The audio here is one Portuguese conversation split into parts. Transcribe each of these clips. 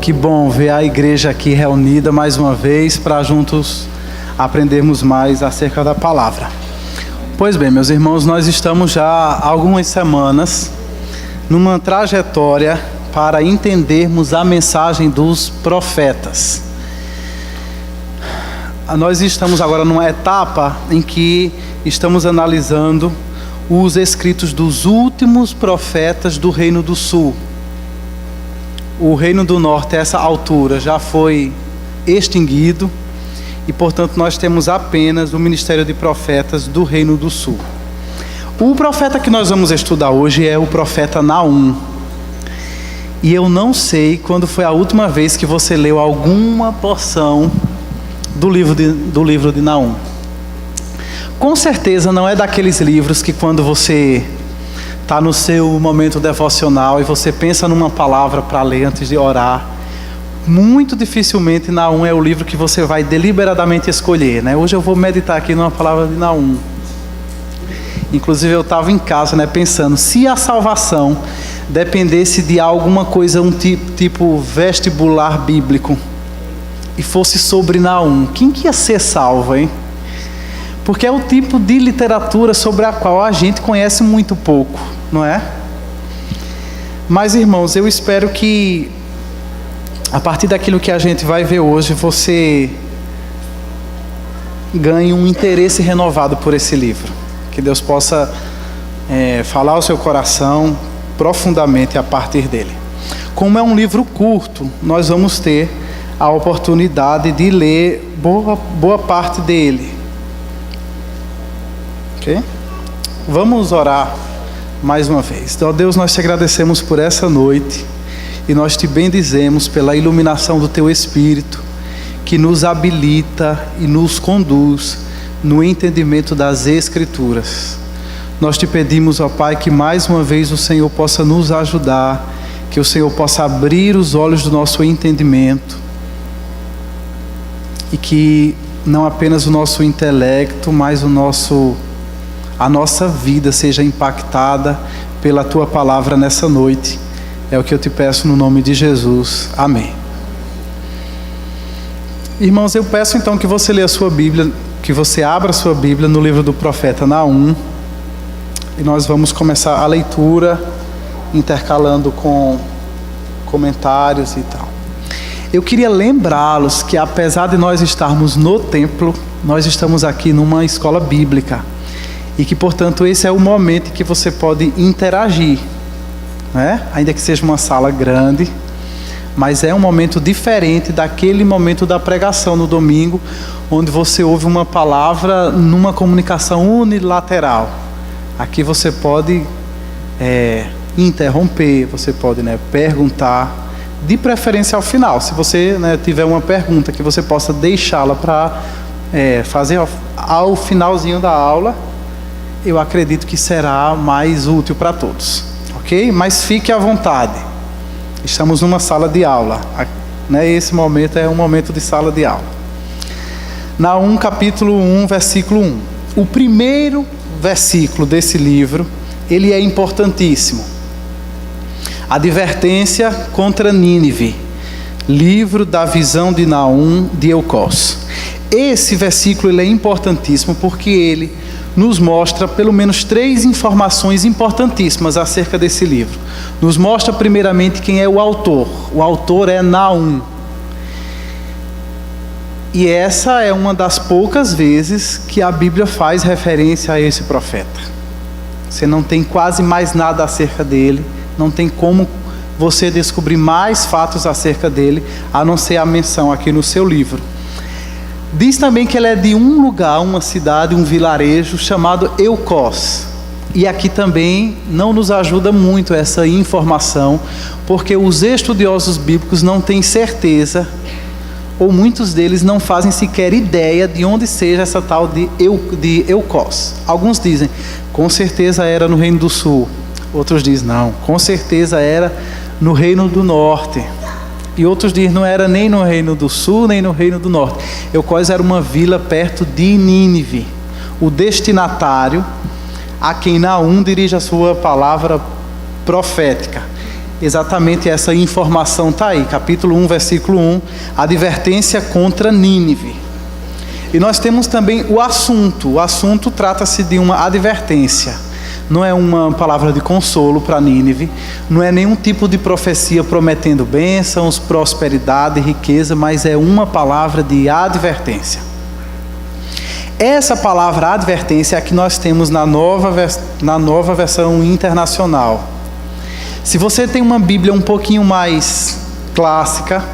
Que bom ver a igreja aqui reunida mais uma vez para juntos aprendermos mais acerca da palavra. Pois bem, meus irmãos, nós estamos já há algumas semanas numa trajetória para entendermos a mensagem dos profetas. Nós estamos agora numa etapa em que estamos analisando os escritos dos últimos profetas do Reino do Sul. O Reino do Norte, a essa altura, já foi extinguido e, portanto, nós temos apenas o ministério de profetas do Reino do Sul. O profeta que nós vamos estudar hoje é o profeta Naum. E eu não sei quando foi a última vez que você leu alguma porção do livro de Naum. Com certeza não é daqueles livros que quando você está no seu momento devocional e você pensa numa palavra para ler antes de orar, muito dificilmente Naum é o livro que você vai deliberadamente escolher, né? Hoje eu vou meditar aqui numa palavra de Naum. Inclusive eu estava em casa, né, pensando, se a salvação dependesse de alguma coisa, um tipo vestibular bíblico, e fosse sobre Naum, quem que ia ser salvo, hein? Porque é o tipo de literatura sobre a qual a gente conhece muito pouco, não é? Mas, irmãos, eu espero que a partir daquilo que a gente vai ver hoje, você ganhe um interesse renovado por esse livro. Que Deus possa falar ao seu coração profundamente a partir dele. Como é um livro curto, nós vamos ter a oportunidade de ler boa parte dele. Ok? Vamos orar mais uma vez. Ó Deus, nós te agradecemos por essa noite e nós te bendizemos pela iluminação do teu Espírito que nos habilita e nos conduz no entendimento das Escrituras. Nós te pedimos, ó Pai, que mais uma vez o Senhor possa nos ajudar, que o Senhor possa abrir os olhos do nosso entendimento e que não apenas o nosso intelecto, mas a nossa vida seja impactada pela tua palavra nessa noite. É o que eu te peço no nome de Jesus. Amém. Irmãos, eu peço então que você leia a sua Bíblia, que você abra a sua Bíblia no livro do profeta Naum. E nós vamos começar a leitura intercalando com comentários e tal. Eu queria lembrá-los que apesar de nós estarmos no templo, nós estamos aqui numa escola bíblica. E que, portanto, esse é o momento em que você pode interagir, né? Ainda que seja uma sala grande, mas é um momento diferente daquele momento da pregação no domingo, onde você ouve uma palavra numa comunicação unilateral. Aqui você pode interromper, você pode, né, perguntar, de preferência ao final. Se você, né, tiver uma pergunta que você possa deixá-la para fazer ao finalzinho da aula, eu acredito que será mais útil para todos, ok? Mas fique à vontade, estamos numa sala de aula, né? Esse momento é um momento de sala de aula. Naum capítulo 1, versículo 1. O primeiro versículo desse livro, ele é importantíssimo. Advertência contra Nínive, livro da visão de Naum de Elcós. Esse versículo ele é importantíssimo porque ele nos mostra pelo menos 3 informações importantíssimas acerca desse livro. Nos mostra primeiramente quem é o autor. O autor é Naum. E essa é uma das poucas vezes que a Bíblia faz referência a esse profeta. Você não tem quase mais nada acerca dele, não tem como você descobrir mais fatos acerca dele, a não ser a menção aqui no seu livro. Diz também que ele é de um lugar, uma cidade, um vilarejo chamado Elcós. E aqui também não nos ajuda muito essa informação, porque os estudiosos bíblicos não têm certeza, ou muitos deles não fazem sequer ideia de onde seja essa tal de Elcós. Alguns dizem, com certeza era no Reino do Sul. Outros dizem, não, com certeza era no Reino do Norte. E outros dizem, não era nem no Reino do Sul, nem no Reino do Norte. Elcós era uma vila perto de Nínive. O destinatário a quem Naum dirige a sua palavra profética exatamente essa informação está aí, capítulo 1, versículo 1, advertência contra Nínive. E nós temos também o assunto trata-se de uma advertência, não é uma palavra de consolo para Nínive, não é nenhum tipo de profecia prometendo bênçãos, prosperidade, riqueza, mas é uma palavra de advertência. Essa palavra advertência é a que nós temos na nova versão internacional. Se você tem uma Bíblia um pouquinho mais clássica,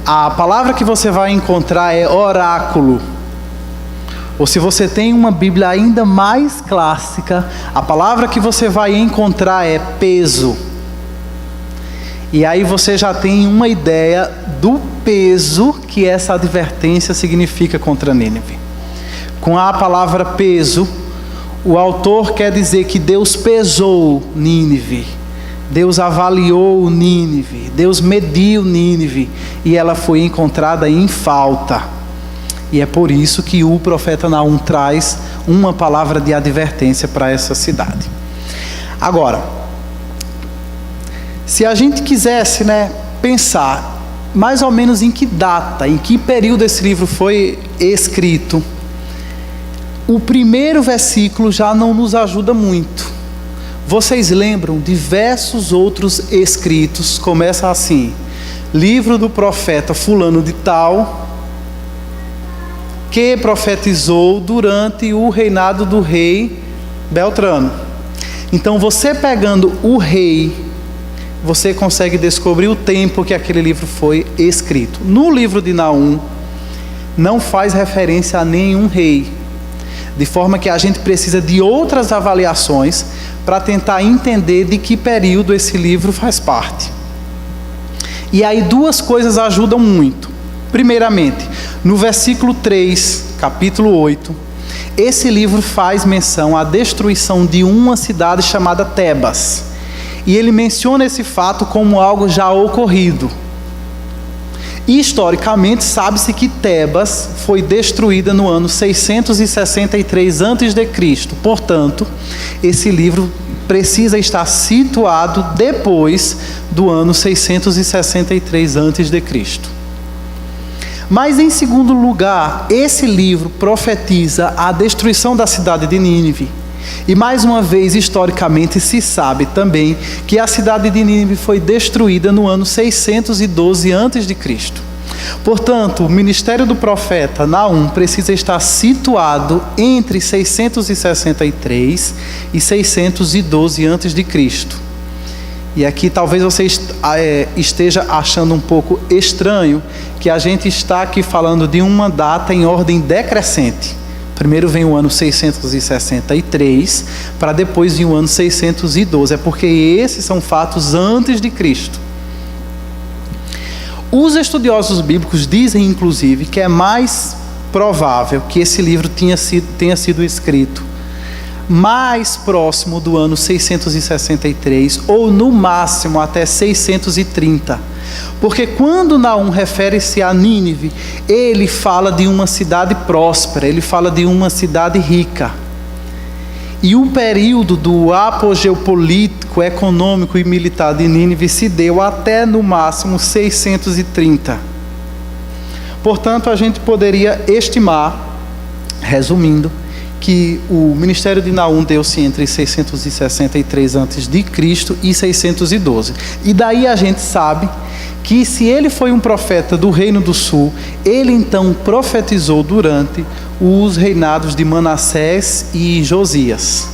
a palavra que você vai encontrar é oráculo. Ou se você tem uma Bíblia ainda mais clássica, a palavra que você vai encontrar é peso. E aí você já tem uma ideia do peso que essa advertência significa contra Nínive. Com a palavra peso, o autor quer dizer que Deus pesou Nínive, Deus avaliou Nínive, Deus mediu Nínive e ela foi encontrada em falta. E é por isso que o profeta Naum traz uma palavra de advertência para essa cidade. Agora, se a gente quisesse, pensar mais ou menos em que data, em que período esse livro foi escrito, o primeiro versículo já não nos ajuda muito. Vocês lembram diversos outros escritos, começa assim: livro do profeta fulano de tal, que profetizou durante o reinado do rei Beltrano. Então você pegando o rei, você consegue descobrir o tempo que aquele livro foi escrito. No livro de Naum, não faz referência a nenhum rei, de forma que a gente precisa de outras avaliações para tentar entender de que período esse livro faz parte. E aí duas coisas ajudam muito. Primeiramente, no versículo 3, capítulo 8, esse livro faz menção à destruição de uma cidade chamada Tebas. E ele menciona esse fato como algo já ocorrido. E, historicamente, sabe-se que Tebas foi destruída no ano 663 a.C. Portanto, esse livro precisa estar situado depois do ano 663 a.C. Mas, em segundo lugar, esse livro profetiza a destruição da cidade de Nínive. E, mais uma vez, historicamente, se sabe também que a cidade de Nínive foi destruída no ano 612 a.C. Portanto, o ministério do profeta Naum precisa estar situado entre 663 e 612 a.C. E aqui talvez você esteja achando um pouco estranho que a gente está aqui falando de uma data em ordem decrescente. Primeiro vem o ano 663, para depois vir o ano 612. É porque esses são fatos antes de Cristo. Os estudiosos bíblicos dizem, inclusive, que é mais provável que esse livro tenha sido escrito mais próximo do ano 663, ou no máximo até 630. Porque quando Naum refere-se a Nínive, ele fala de uma cidade próspera, ele fala de uma cidade rica. E o período do apogeu político, econômico e militar de Nínive se deu até no máximo 630. Portanto, a gente poderia estimar, resumindo, que o ministério de Naum deu-se entre 663 a.C. e 612. E daí a gente sabe que se ele foi um profeta do Reino do Sul, ele então profetizou durante os reinados de Manassés e Josias.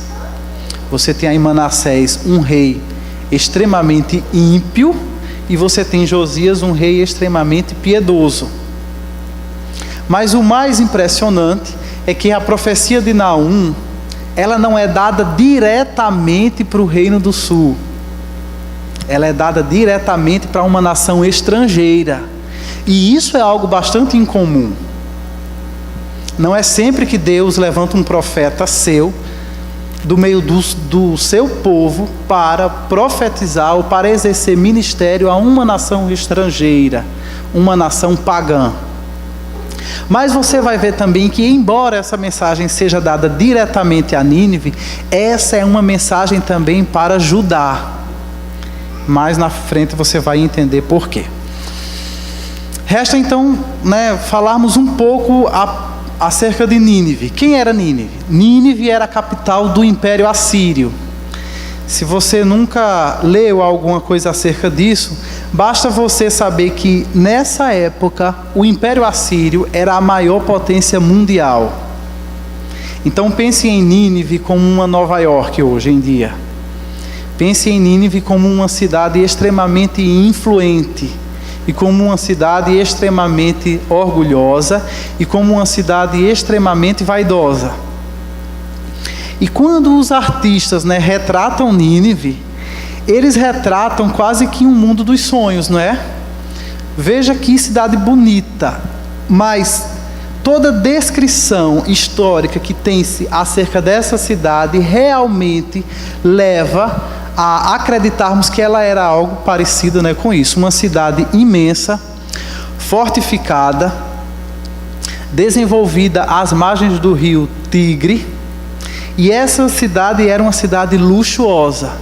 Você tem aí Manassés, um rei extremamente ímpio, e você tem Josias, um rei extremamente piedoso. Mas o mais impressionante é que a profecia de Naum, ela não é dada diretamente para o Reino do Sul. Ela é dada diretamente para uma nação estrangeira. E isso é algo bastante incomum. Não é sempre que Deus levanta um profeta seu, do meio do seu povo, para profetizar ou para exercer ministério a uma nação estrangeira, uma nação pagã. Mas você vai ver também que, embora essa mensagem seja dada diretamente a Nínive, essa é uma mensagem também para Judá. mais na frente você vai entender por quê. Resta então, falarmos um pouco acerca de Nínive. Quem era Nínive? Nínive era a capital do Império Assírio. Se você nunca leu alguma coisa acerca disso, basta você saber que nessa época o Império Assírio era a maior potência mundial. Então pense em Nínive como uma Nova York hoje em dia. Pense em Nínive como uma cidade extremamente influente, e como uma cidade extremamente orgulhosa, e como uma cidade extremamente vaidosa. E quando os artistas retratam Nínive, eles retratam quase que um mundo dos sonhos, não é? Veja que cidade bonita, mas toda descrição histórica que tem-se acerca dessa cidade realmente leva a acreditarmos que ela era algo parecido com isso. Uma cidade imensa, fortificada, desenvolvida às margens do rio Tigre. E essa cidade era uma cidade luxuosa.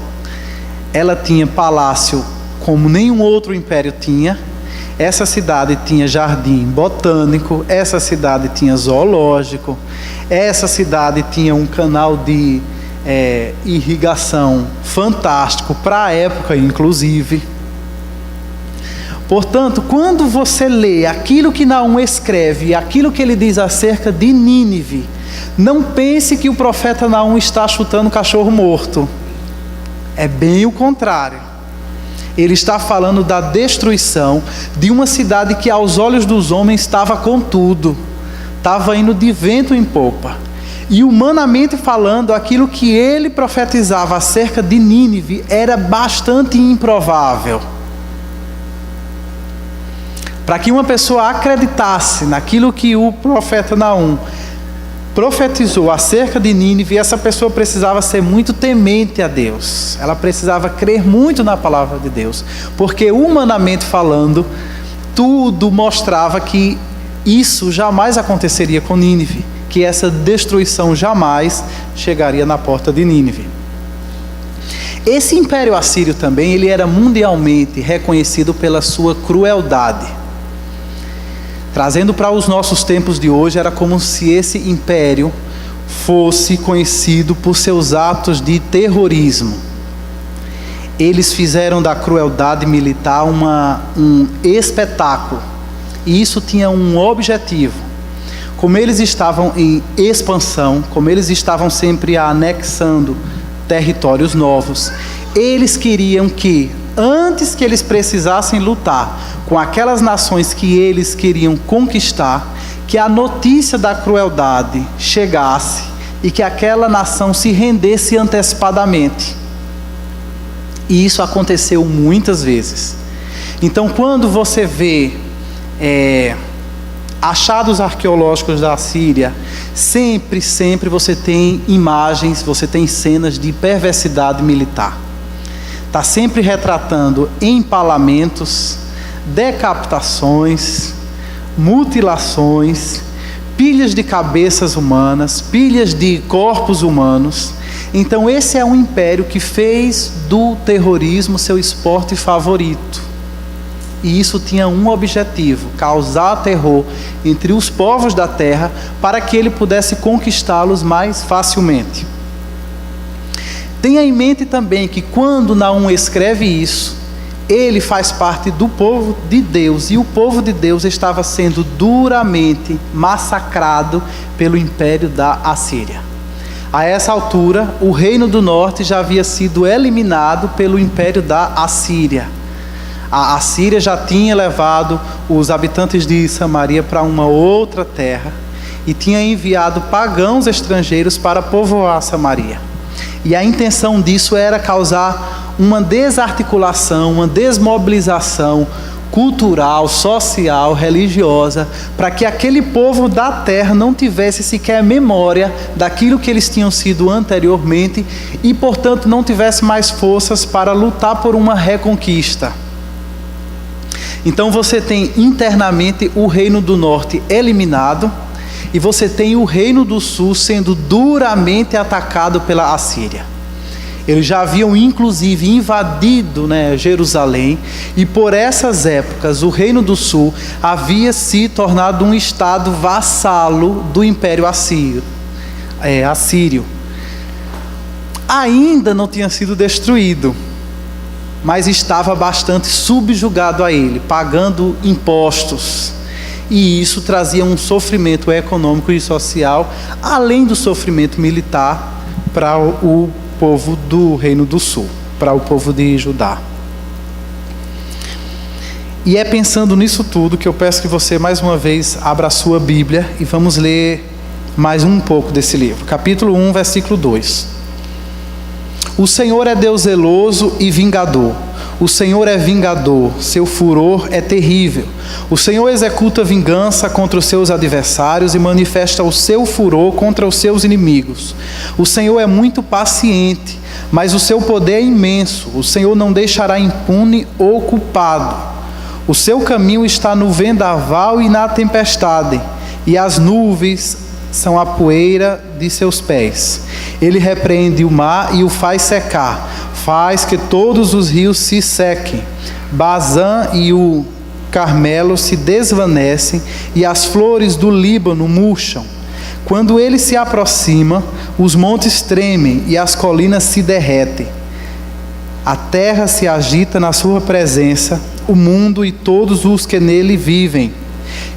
Ela tinha palácio como nenhum outro império tinha. Essa cidade tinha jardim botânico, essa cidade tinha zoológico, essa cidade tinha um canal de irrigação fantástico para a época, inclusive. Portanto, quando você lê aquilo que Naum escreve, aquilo que ele diz acerca de Nínive, não pense que o profeta Naum está chutando cachorro morto. É bem o contrário. Ele está falando da destruição de uma cidade que aos olhos dos homens estava com tudo, estava indo de vento em popa. E humanamente falando, aquilo que ele profetizava acerca de Nínive era bastante improvável. Para que uma pessoa acreditasse naquilo que o profeta Naum profetizou acerca de Nínive, essa pessoa precisava ser muito temente a Deus. Ela precisava crer muito na palavra de Deus, porque humanamente falando, tudo mostrava que isso jamais aconteceria com Nínive, que essa destruição jamais chegaria na porta de Nínive. Esse Império Assírio também, ele era mundialmente reconhecido pela sua crueldade. Trazendo para os nossos tempos de hoje, era como se esse império fosse conhecido por seus atos de terrorismo. Eles fizeram da crueldade militar um espetáculo. E isso tinha um objetivo. Como eles estavam em expansão, como eles estavam sempre anexando territórios novos, eles queriam que, antes que eles precisassem lutar com aquelas nações que eles queriam conquistar, que a notícia da crueldade chegasse e que aquela nação se rendesse antecipadamente. E isso aconteceu muitas vezes. Então, quando você vê achados arqueológicos da Síria, sempre você tem imagens, você tem cenas de perversidade militar. Está sempre retratando empalamentos, decapitações, mutilações, pilhas de cabeças humanas, pilhas de corpos humanos. Então esse é um império que fez do terrorismo seu esporte favorito. E isso tinha um objetivo: causar terror entre os povos da terra, para que ele pudesse conquistá-los mais facilmente. Tenha em mente também que quando Naum escreve isso, ele faz parte do povo de Deus, e o povo de Deus estava sendo duramente massacrado pelo império da Assíria. A essa altura, o reino do norte já havia sido eliminado pelo império da Assíria. A Assíria já tinha levado os habitantes de Samaria para uma outra terra e tinha enviado pagãos estrangeiros para povoar Samaria. E a intenção disso era causar uma desarticulação, uma desmobilização cultural, social, religiosa, para que aquele povo da terra não tivesse sequer memória daquilo que eles tinham sido anteriormente e, portanto, não tivesse mais forças para lutar por uma reconquista. Então você tem internamente o reino do norte eliminado e você tem o reino do sul sendo duramente atacado pela Assíria. Eles já haviam inclusive invadido, Jerusalém, e por essas épocas o Reino do Sul havia se tornado um estado vassalo do Império Assírio. Ainda não tinha sido destruído, mas estava bastante subjugado a ele, pagando impostos. E isso trazia um sofrimento econômico e social, além do sofrimento militar, para o povo do Reino do Sul, para o povo de Judá. E é pensando nisso tudo que eu peço que você mais uma vez abra a sua Bíblia e vamos ler mais um pouco desse livro. Capítulo 1, versículo 2. O Senhor é Deus zeloso e vingador. O Senhor é vingador, seu furor é terrível. O Senhor executa vingança contra os seus adversários e manifesta o seu furor contra os seus inimigos. O Senhor é muito paciente, mas o seu poder é imenso. O Senhor não deixará impune o culpado. O seu caminho está no vendaval e na tempestade, e as nuvens são a poeira de seus pés. Ele repreende o mar e o faz secar, faz que todos os rios se sequem. Bazã e o Carmelo se desvanecem e as flores do Líbano murcham. Quando ele se aproxima, os montes tremem e as colinas se derretem. A terra se agita na sua presença, o mundo e todos os que nele vivem.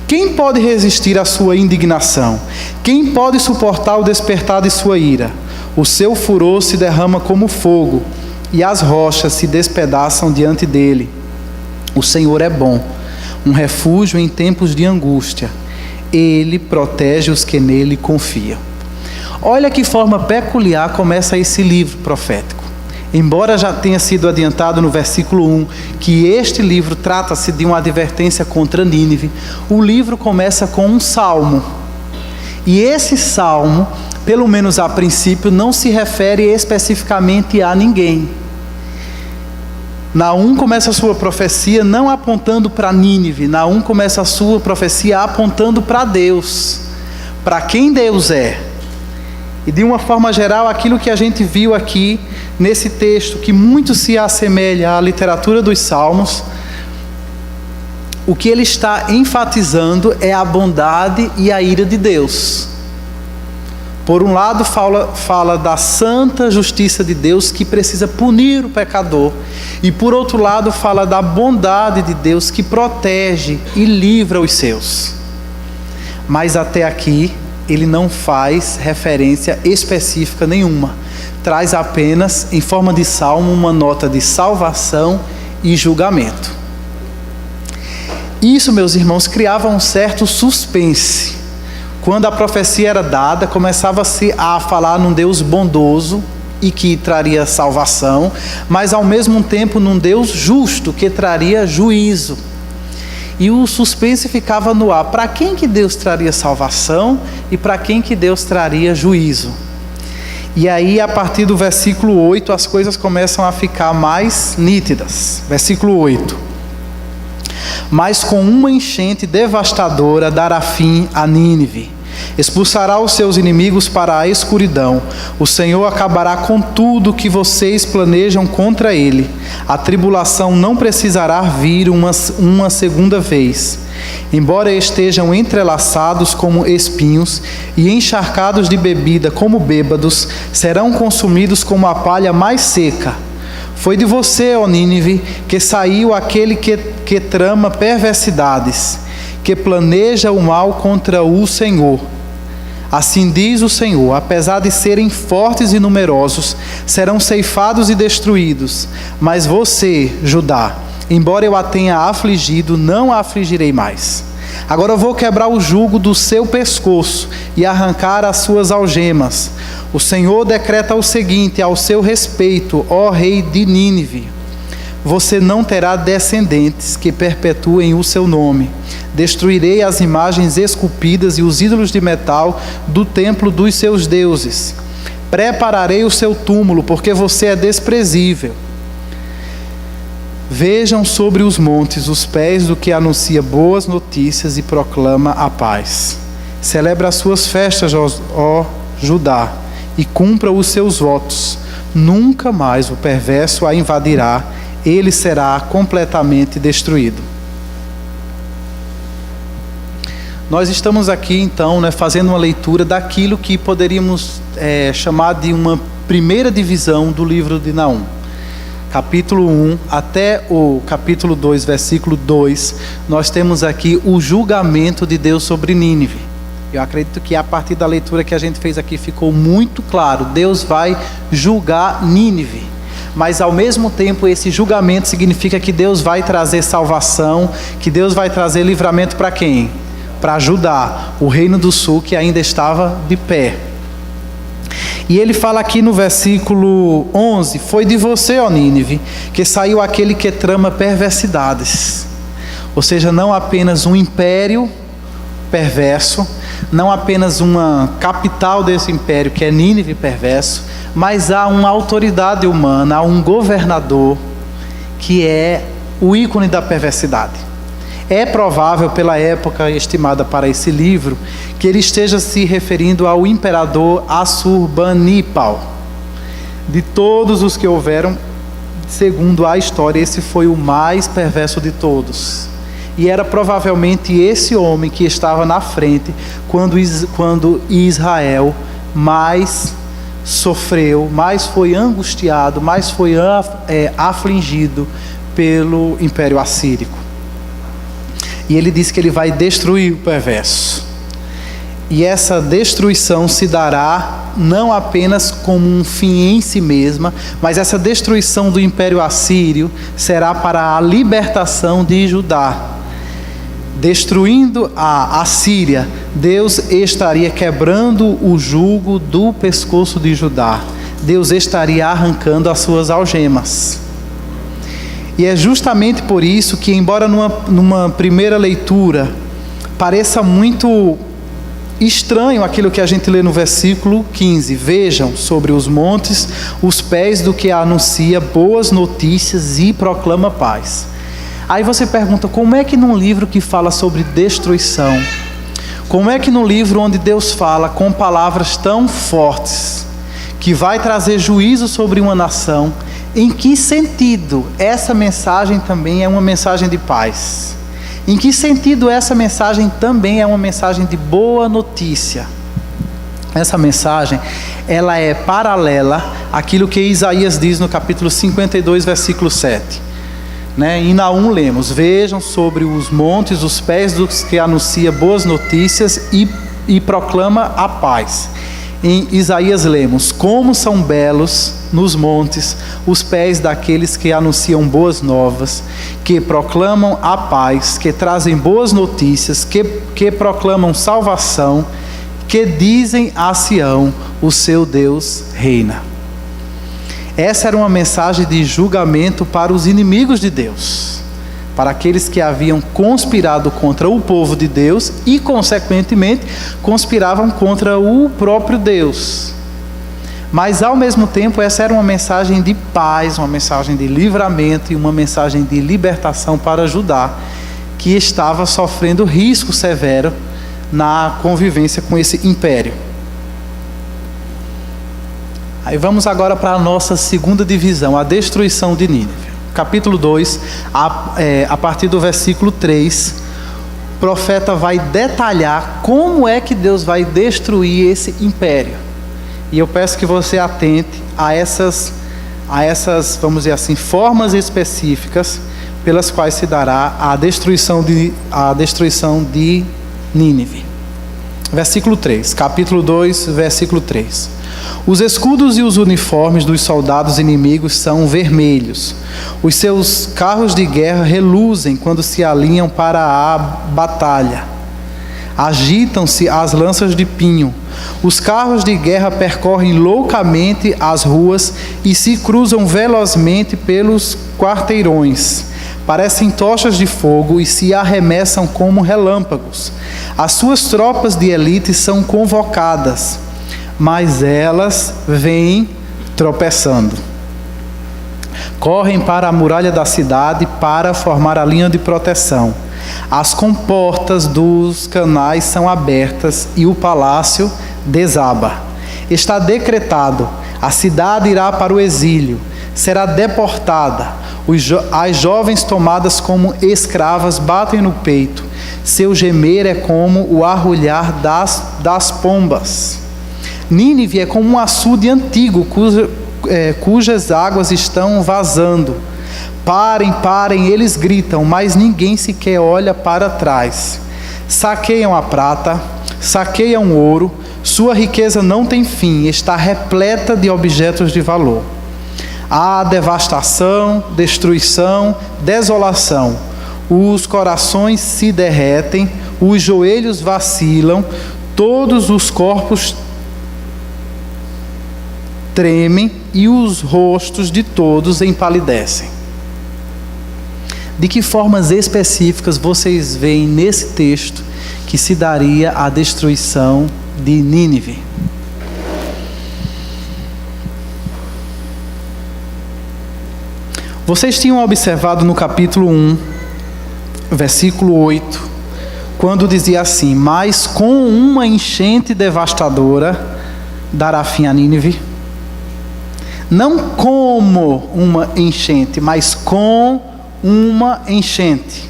Quem pode resistir à sua indignação? Quem pode suportar o despertar de sua ira? O seu furor se derrama como fogo, e as rochas se despedaçam diante dele. O Senhor é bom, um refúgio em tempos de angústia. Ele protege os que nele confiam. Olha que forma peculiar começa esse livro profético. Embora já tenha sido adiantado no versículo 1 que este livro trata-se de uma advertência contra Nínive, o livro começa com um salmo. E esse salmo, pelo menos a princípio, não se refere especificamente a ninguém. Naum começa a sua profecia não apontando para Nínive, Naum começa a sua profecia apontando para Deus, para quem Deus é. E de uma forma geral, aquilo que a gente viu aqui nesse texto, que muito se assemelha à literatura dos Salmos, o que ele está enfatizando é a bondade e a ira de Deus. Por um lado, fala da santa justiça de Deus que precisa punir o pecador. E por outro lado, fala da bondade de Deus que protege e livra os seus. Mas até aqui, ele não faz referência específica nenhuma. Traz apenas, em forma de salmo, uma nota de salvação e julgamento. Isso, meus irmãos, criava um certo suspense. Quando a profecia era dada, começava-se a falar num Deus bondoso e que traria salvação, mas ao mesmo tempo num Deus justo que traria juízo. E o suspense ficava no ar. Para quem que Deus traria salvação e para quem que Deus traria juízo? E aí, a partir do versículo 8, as coisas começam a ficar mais nítidas. Versículo 8. Mas com uma enchente devastadora dará fim a Nínive. Expulsará os seus inimigos para a escuridão. O Senhor acabará com tudo que vocês planejam contra ele. A tribulação não precisará vir uma segunda vez. Embora estejam entrelaçados como espinhos e encharcados de bebida como bêbados, serão consumidos como a palha mais seca. Foi de você, ó Nínive, que saiu aquele que trama perversidades, que planeja o mal contra o Senhor. Assim diz o Senhor: apesar de serem fortes e numerosos, serão ceifados e destruídos. Mas você, Judá, embora eu a tenha afligido, não a afligirei mais. Agora eu vou quebrar o jugo do seu pescoço e arrancar as suas algemas. O Senhor decreta o seguinte ao seu respeito, ó rei de Nínive: você não terá descendentes que perpetuem o seu nome. Destruirei as imagens esculpidas e os ídolos de metal do templo dos seus deuses. Prepararei o seu túmulo, porque você é desprezível. Vejam sobre os montes os pés do que anuncia boas notícias e proclama a paz. Celebra as suas festas, ó Judá, e cumpra os seus votos. nunca mais o perverso a invadirá, ele será completamente destruído. Nós estamos aqui então, fazendo uma leitura daquilo que poderíamos chamar de uma primeira divisão do livro de Naum. Capítulo 1 até o capítulo 2, versículo 2, nós temos aqui o julgamento de Deus sobre Nínive. Eu acredito que a partir da leitura que a gente fez aqui ficou muito claro, Deus vai julgar Nínive. Mas ao mesmo tempo esse julgamento significa que Deus vai trazer salvação, que Deus vai trazer livramento para quem? Para Judá, o reino do sul que ainda estava de pé. E ele fala aqui no versículo 11: foi de você, ó Nínive, que saiu aquele que trama perversidades. Ou seja, não apenas um império perverso, não apenas uma capital desse império que é Nínive perverso, mas há uma autoridade humana, há um governador que é o ícone da perversidade. É provável, pela época estimada para esse livro, que ele esteja se referindo ao imperador Assurbanipal. De todos os que houveram, segundo a história, esse foi o mais perverso de todos. E era provavelmente esse homem que estava na frente quando Israel mais sofreu, mais foi angustiado, mais foi afligido pelo Império Assírico. E ele diz que ele vai destruir o perverso. E essa destruição se dará não apenas como um fim em si mesma, mas essa destruição do Império Assírio será para a libertação de Judá. Destruindo a Assíria, Deus estaria quebrando o jugo do pescoço de Judá. Deus estaria arrancando as suas algemas. E é justamente por isso que, embora numa primeira leitura pareça muito estranho aquilo que a gente lê no versículo 15: vejam sobre os montes os pés do que anuncia boas notícias e proclama paz. Aí você pergunta, como é que num livro que fala sobre destruição, como é que no livro onde Deus fala com palavras tão fortes, que vai trazer juízo sobre uma nação, em que sentido essa mensagem também é uma mensagem de paz? Em que sentido essa mensagem também é uma mensagem de boa notícia? Essa mensagem, ela é paralela àquilo que Isaías diz no capítulo 52, versículo 7. Em Naum lemos: vejam sobre os montes os pés dos que anuncia boas notícias e proclama a paz. Em Isaías lemos: como são belos nos montes os pés daqueles que anunciam boas novas, que proclamam a paz, que trazem boas notícias, que proclamam salvação, que dizem a Sião: o seu Deus reina. Essa era uma mensagem de julgamento para os inimigos de Deus, para aqueles que haviam conspirado contra o povo de Deus e, consequentemente, conspiravam contra o próprio Deus. Mas, ao mesmo tempo, essa era uma mensagem de paz, uma mensagem de livramento e uma mensagem de libertação para Judá, que estava sofrendo risco severo na convivência com esse império. Aí vamos agora para a nossa segunda divisão, a destruição de Nínive. Capítulo 2, a partir do versículo 3, o profeta vai detalhar como é que Deus vai destruir esse império. E eu peço que você atente a essas, vamos dizer assim, formas específicas pelas quais se dará a destruição de Nínive. Versículo 3, capítulo 2, versículo 3. Os escudos e os uniformes dos soldados inimigos são vermelhos. Os seus carros de guerra reluzem quando se alinham para a batalha. Agitam-se as lanças de pinho. Os carros de guerra percorrem loucamente as ruas e se cruzam velozmente pelos quarteirões. Parecem tochas de fogo e se arremessam como relâmpagos. As suas tropas de elite são convocadas, mas elas vêm tropeçando. Correm para a muralha da cidade para formar a linha de proteção. As comportas dos canais são abertas e o palácio desaba. Está decretado: A cidade irá para o exílio, será deportada. As jovens tomadas como escravas batem no peito. Seu gemer é como o arrulhar das pombas. Nínive é como um açude antigo, cujas águas estão vazando. Parem, parem, eles gritam, mas ninguém sequer olha para trás. Saqueiam a prata, saqueiam o ouro, sua riqueza não tem fim, está repleta de objetos de valor. Há devastação, destruição, desolação. Os corações se derretem, os joelhos vacilam, todos os corpos tremem e os rostos de todos empalidecem. De que formas específicas vocês veem nesse texto que se daria a destruição de Nínive? Vocês tinham observado no capítulo 1, versículo 8, quando dizia assim: mas com uma enchente devastadora dará fim a Nínive. Não como uma enchente, mas com uma enchente.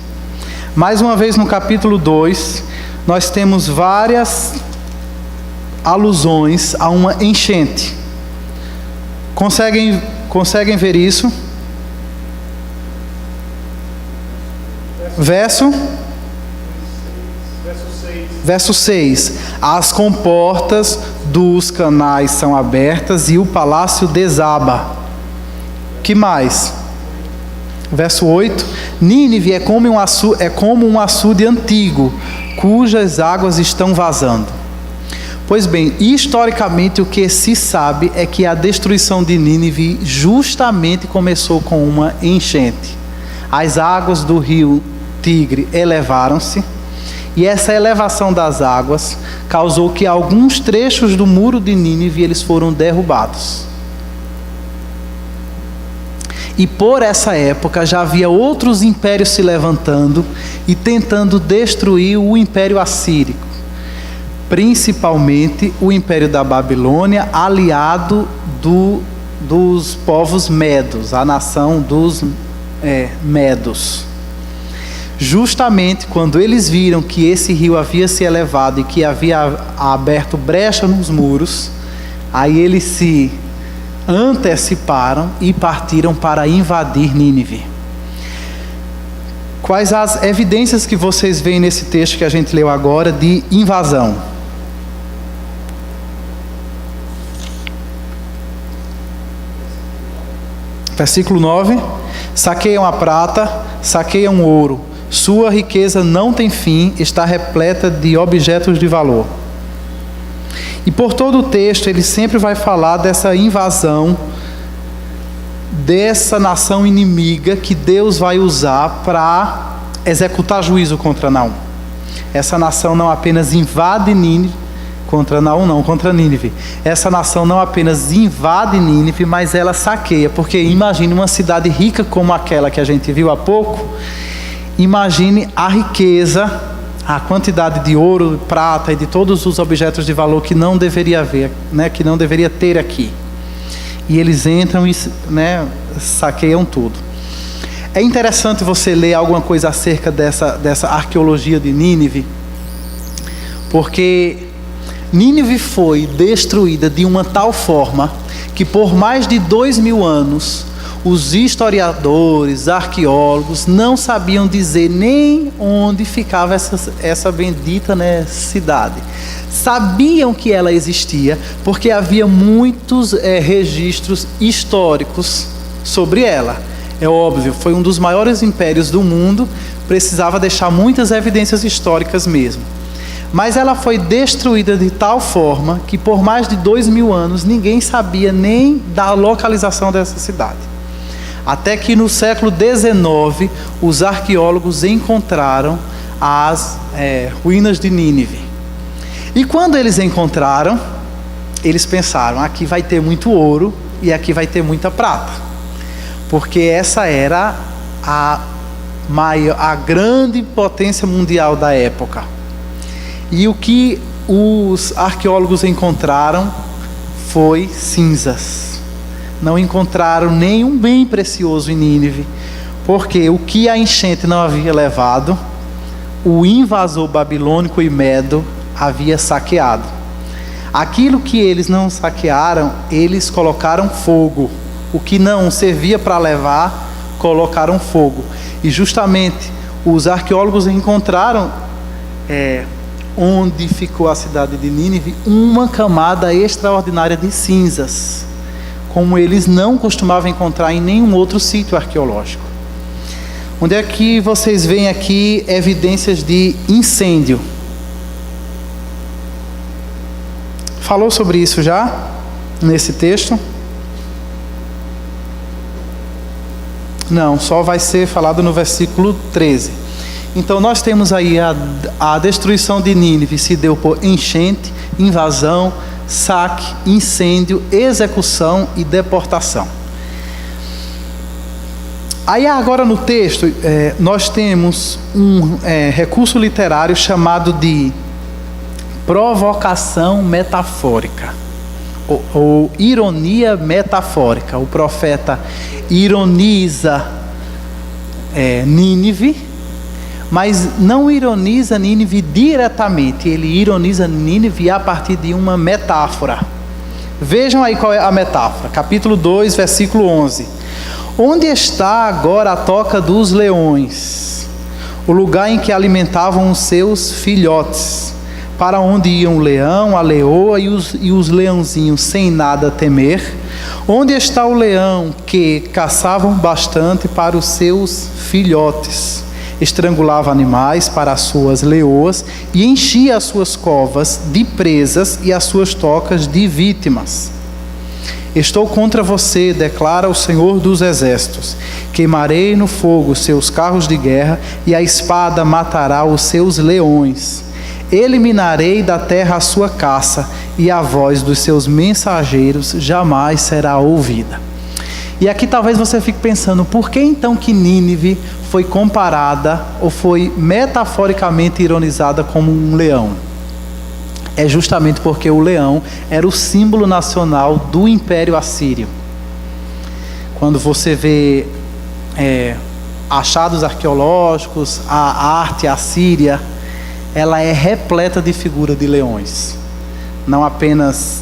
Mais uma vez no capítulo 2, nós temos várias alusões a uma enchente. Conseguem ver isso? Verso 6. As comportas dos canais são abertas e o palácio desaba. Que mais? Verso 8. Nínive é como um açude antigo, cujas águas estão vazando. Pois bem, historicamente o que se sabe é que a destruição de Nínive justamente começou com uma enchente. As águas do rio Tigre elevaram-se, e essa elevação das águas causou que alguns trechos do muro de Nínive eles foram derrubados. E por essa época já havia outros impérios se levantando e tentando destruir o Império Assírico, principalmente o Império da Babilônia, aliado dos povos medos, a nação dos medos. Justamente quando eles viram que esse rio havia se elevado e que havia aberto brecha nos muros, aí eles se anteciparam e partiram para invadir Nínive. Quais as evidências que vocês veem nesse texto que a gente leu agora de invasão? Versículo 9. Saqueiam a prata, saqueiam o ouro. Sua riqueza não tem fim, está repleta de objetos de valor. E por todo o texto ele sempre vai falar dessa invasão, dessa nação inimiga que Deus vai usar para executar juízo contra Naum. Essa nação não apenas invade Nínive, contra Naum não, contra Nínive. Essa nação não apenas invade Nínive, mas ela saqueia, porque imagine uma cidade rica como aquela que a gente viu há pouco. Imagine a riqueza, a quantidade de ouro, prata e de todos os objetos de valor que não deveria haver, que não deveria ter aqui. E eles entram e saqueiam tudo. É interessante você ler alguma coisa acerca dessa arqueologia de Nínive, porque Nínive foi destruída de uma tal forma que por mais de 2000 anos os historiadores, arqueólogos não sabiam dizer nem onde ficava essa bendita cidade. Sabiam que ela existia porque havia muitos registros históricos sobre ela. É óbvio, foi um dos maiores impérios do mundo, precisava deixar muitas evidências históricas mesmo. Mas ela foi destruída de tal forma que por mais de 2000 anos ninguém sabia nem da localização dessa cidade. Até que no século XIX, os arqueólogos encontraram as ruínas de Nínive. E quando eles encontraram, eles pensaram, aqui vai ter muito ouro e aqui vai ter muita prata. Porque essa era a grande potência mundial da época. E o que os arqueólogos encontraram foi cinzas. Não encontraram nenhum bem precioso em Nínive, porque o que a enchente não havia levado, o invasor babilônico e medo havia saqueado. Aquilo que eles não saquearam, eles colocaram fogo. O que não servia para levar, colocaram fogo. E justamente os arqueólogos encontraram onde ficou a cidade de Nínive uma camada extraordinária de cinzas, como eles não costumavam encontrar em nenhum outro sítio arqueológico. Onde é que vocês veem aqui evidências de incêndio? Falou sobre isso já nesse texto? Não, só vai ser falado no versículo 13. Então nós temos aí a destruição de Nínive se deu por enchente, invasão, saque, incêndio, execução e deportação. Aí agora no texto nós temos um recurso literário chamado de provocação metafórica ou ironia metafórica. O profeta ironiza Nínive, mas não ironiza Nínive diretamente, ele ironiza Nínive a partir de uma metáfora. Vejam aí qual é a metáfora. Capítulo 2, versículo 11. Onde está agora a toca dos leões, o lugar em que alimentavam os seus filhotes? Para onde iam o leão, a leoa e os leãozinhos sem nada temer? Onde está o leão que caçavam bastante para os seus filhotes? Estrangulava animais para as suas leoas e enchia as suas covas de presas e as suas tocas de vítimas. Estou contra você, declara o Senhor dos Exércitos. Queimarei no fogo os seus carros de guerra e a espada matará os seus leões. Eliminarei da terra a sua caça e a voz dos seus mensageiros jamais será ouvida. E aqui talvez você fique pensando, por que então que Nínive foi comparada ou foi metaforicamente ironizada como um leão? É justamente porque o leão era o símbolo nacional do Império Assírio. Quando você vê achados arqueológicos, a arte assíria, ela é repleta de figura de leões. Não apenas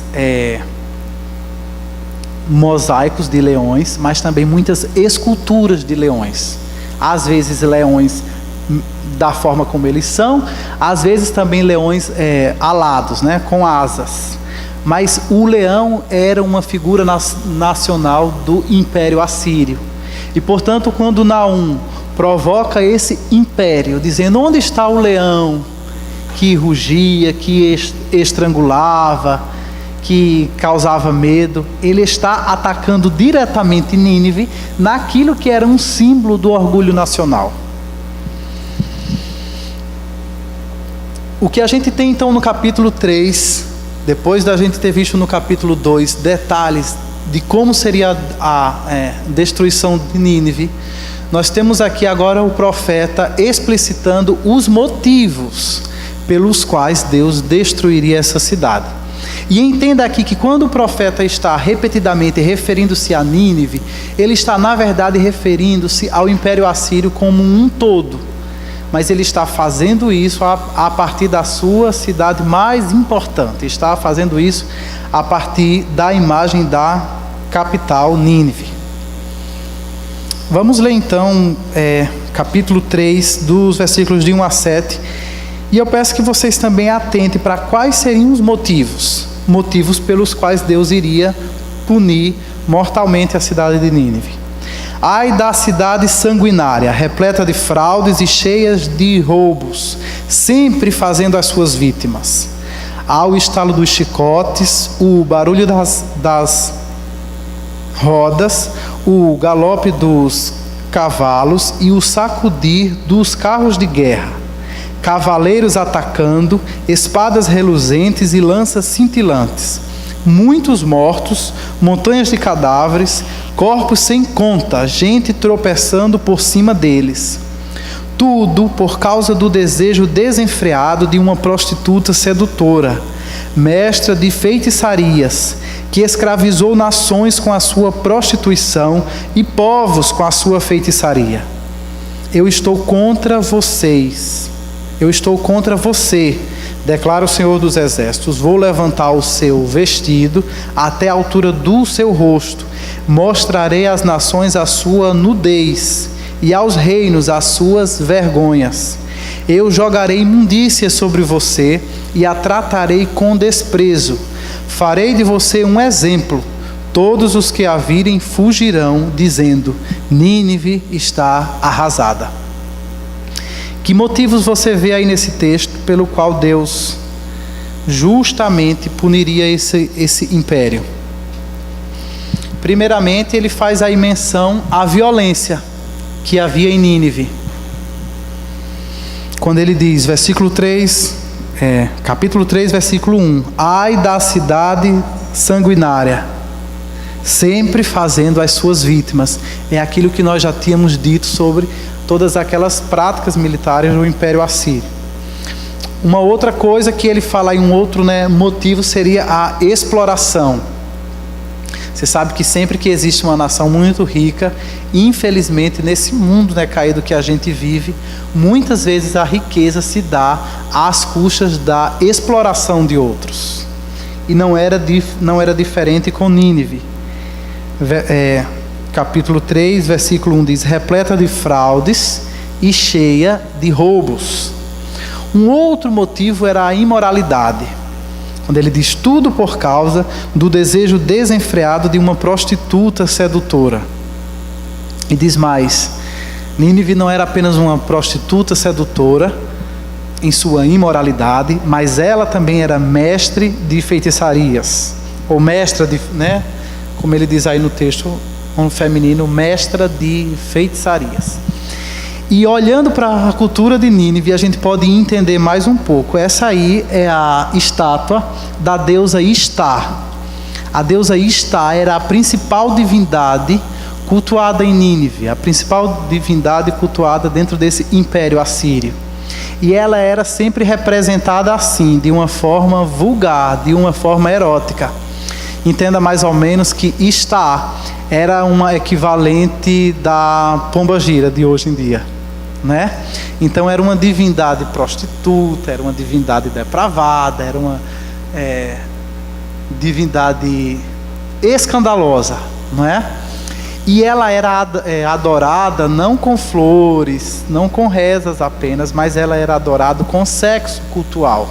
mosaicos de leões, mas também muitas esculturas de leões. Às vezes leões da forma como eles são, às vezes também leões alados, né, com asas. Mas o leão era uma figura nacional do Império Assírio. E portanto, quando Naum provoca esse império, dizendo: onde está o leão que rugia, que estrangulava, que causava medo, ele está atacando diretamente Nínive naquilo que era um símbolo do orgulho nacional. O que a gente tem então no capítulo 3, depois da gente ter visto no capítulo 2 detalhes de como seria a destruição de Nínive, nós temos aqui agora o profeta explicitando os motivos pelos quais Deus destruiria essa cidade. E entenda aqui que quando o profeta está repetidamente referindo-se a Nínive, ele está na verdade referindo-se ao Império Assírio como um todo. Mas ele está fazendo isso a partir da sua cidade mais importante. Está fazendo isso a partir da imagem da capital, Nínive. Vamos ler então capítulo 3, dos versículos de 1 a 7. E eu peço que vocês também atentem para quais seriam os motivos pelos quais Deus iria punir mortalmente a cidade de Nínive. Ai da cidade sanguinária, repleta de fraudes e cheias de roubos, sempre fazendo as suas vítimas. Ao estalo dos chicotes, o barulho das rodas, o galope dos cavalos e o sacudir dos carros de guerra. Cavaleiros atacando, espadas reluzentes e lanças cintilantes. Muitos mortos, montanhas de cadáveres, corpos sem conta, gente tropeçando por cima deles. Tudo por causa do desejo desenfreado de uma prostituta sedutora. mestra de feitiçarias, que escravizou nações com a sua prostituição e povos com a sua feitiçaria. Eu estou contra vocês. Eu estou contra você, declara o Senhor dos Exércitos. Vou levantar o seu vestido até a altura do seu rosto. Mostrarei às nações a sua nudez e aos reinos as suas vergonhas. Eu jogarei imundícia sobre você e a tratarei com desprezo. Farei de você um exemplo. Todos os que a virem fugirão, dizendo: Nínive está arrasada. Que motivos você vê aí nesse texto pelo qual Deus justamente puniria esse império? Primeiramente, ele faz aí menção à violência que havia em Nínive. Quando ele diz, capítulo 3, versículo 1: Ai da cidade sanguinária, sempre fazendo as suas vítimas. É aquilo que nós já tínhamos dito sobre todas aquelas práticas militares do Império Assírio. Uma outra coisa que ele fala em um outro motivo seria a exploração. Você sabe que sempre que existe uma nação muito rica, infelizmente nesse mundo caído que a gente vive, muitas vezes a riqueza se dá às custas da exploração de outros. E não era diferente com Nínive. Capítulo 3, versículo 1 diz: repleta de fraudes e cheia de roubos. Um outro motivo era a imoralidade. Quando ele diz tudo por causa do desejo desenfreado de uma prostituta sedutora. E diz mais: Nínive não era apenas uma prostituta sedutora em sua imoralidade, mas ela também era mestre de feitiçarias, ou mestra de, como ele diz aí no texto, um feminino, mestra de feitiçarias. E olhando para a cultura de Nínive, a gente pode entender mais um pouco. Essa aí é a estátua da deusa Istar. A deusa Istar era a principal divindade cultuada em Nínive, a principal divindade cultuada dentro desse império assírio. E ela era sempre representada assim, de uma forma vulgar, de uma forma erótica. Entenda mais ou menos que Istar era uma equivalente da pombagira de hoje em dia, Então era uma divindade prostituta, era uma divindade depravada, era uma divindade escandalosa, E ela era adorada não com flores, não com rezas apenas, mas ela era adorada com sexo cultual.